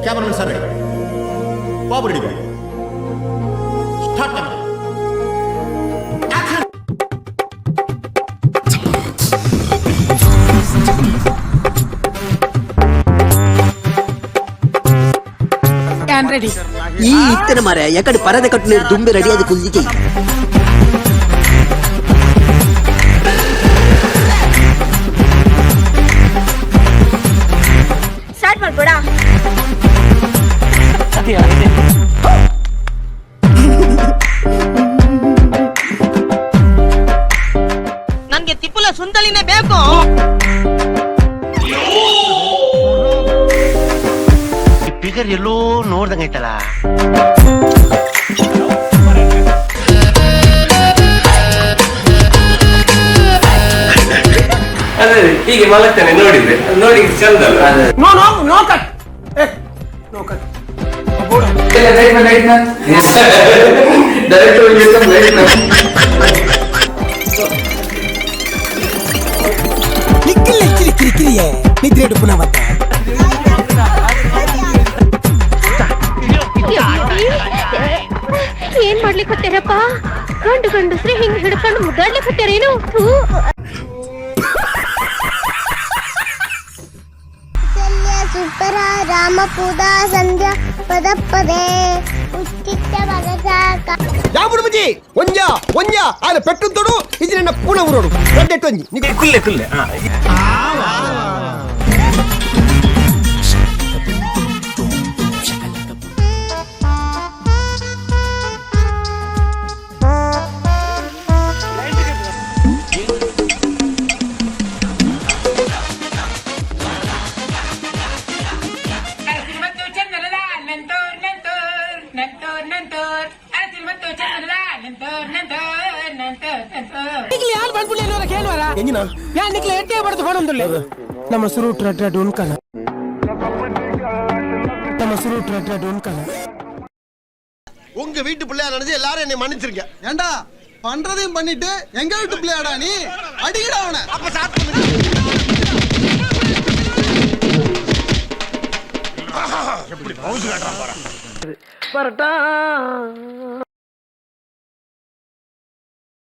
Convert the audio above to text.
Cameraman sir Babu ready ಬಾಯ್ start camera ready ఈ ఇత్తన మరే ఎక్కడ పరద కట్టిన దుంబి రెడీ అది కుల్లికి ಸ್ಟಾರ್ಟ್ ಮಾಡ್ಬೋಡ ನನ್ಗೆ ತಿಪ್ಪುಲ ಸುಂದಲಿನೇ ಬೇಕು. ಫಿಗರ್ ಎಲ್ಲೋ ನೋಡ್ದಂಗೈತಲ್ಲ. ಅದೇ ಹೀಗೆ ಮಲಗ್ತಾನೆ ನೋಡಿದ್ರೆ ನೋಡಿ ಚಂದ ಅಲ್ಲ. No no no cut no cut ಕಿರಿಕಿರಿಯೇ ನಿದ್ರೆ ಪುನಃ ಏನ್ ಮಾಡ್ಲಿಕ್ಕೆ ಹತ್ತಾರಪ್ಪ ಗಂಡಸ್ರೆ ಹಿಂಗ್ ಹಿಡ್ಕೊಂಡು ಮುದ್ದಾಡ್ಲಿಕ್ಕೆ ಹತ್ತಾರೇನು ಸುಪರ ರಾಮಪೂದ ಸಂಧ್ಯಾ ಪದ ಪದೇ ಉಚ್ಚಿತ್ತ ಯಾಬುಡು ಬುಜಿ ಒಂಜ ಒಂಜ ಆನ ಪೆಟ್ಟು ತೊಡು ಇದು ನನ್ನ ಪೂಣ ಊರೋಡು ಗಡ್ಡೆಟ್ಟು ಒಂಜಿ ಕುಲ್ಲೆ ಕುಲ್ಲೆ ನಮ್ಮ ಸುರು ಡೋನ್ ಕಲ நம்ம சுரு டோன் கல உங்க வீட்டு பிள்ளையா நினைச்சு எல்லாரும் என்னை மன்னிச்சிருங்க. ஏண்டா பண்றதையும் பண்ணிட்டு எங்க வீட்டு பிள்ளையாடா நீ அடிக்கடா அவனை. அப்ப ஸ்டார்ட் பண்ணுங்க. எப்படி பவுன்ஸ் காட்றான் பாரு. பரட்டா